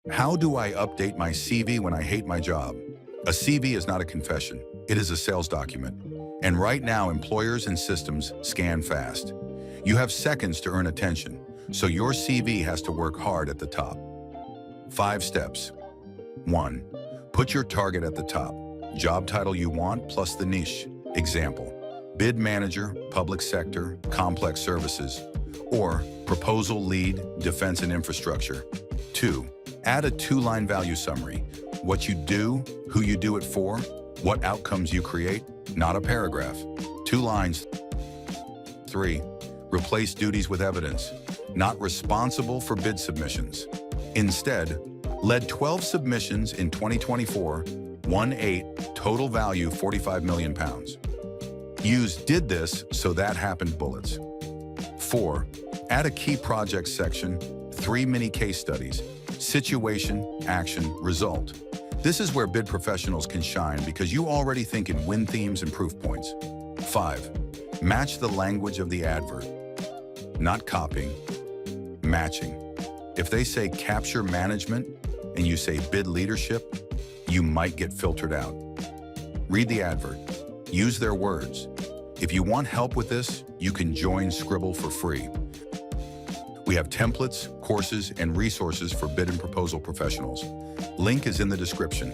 How do I update my CV when I hate my job? A CV is not a confession. It is a sales document. And right now, employers and systems scan fast. You have seconds to earn attention, so your CV has to work hard at the top. 5 steps. 1. Put your target at the top. Job title you want plus the niche. Example, bid manager, public sector, complex services, or proposal lead, defense and infrastructure. 2. Add a 2-line value summary. What you do, who you do it for, what outcomes you create, not a paragraph. 2 lines. 3. Replace duties with evidence. Not responsible for bid submissions. Instead, led 12 submissions in 2024, won 8, total value £45 million. Use did this so that happened bullets. 4. Add a key projects section, 3 mini case studies, situation, action, result. This is where bid professionals can shine because you already think in win themes and proof points. 5. Match the language of the advert. Not copying, matching. If they say capture management and you say bid leadership, you might get filtered out. Read the advert. Use their words. If you want help with this, you can join Scribble for free. We have templates, courses, and resources for bid and proposal professionals. Link is in the description.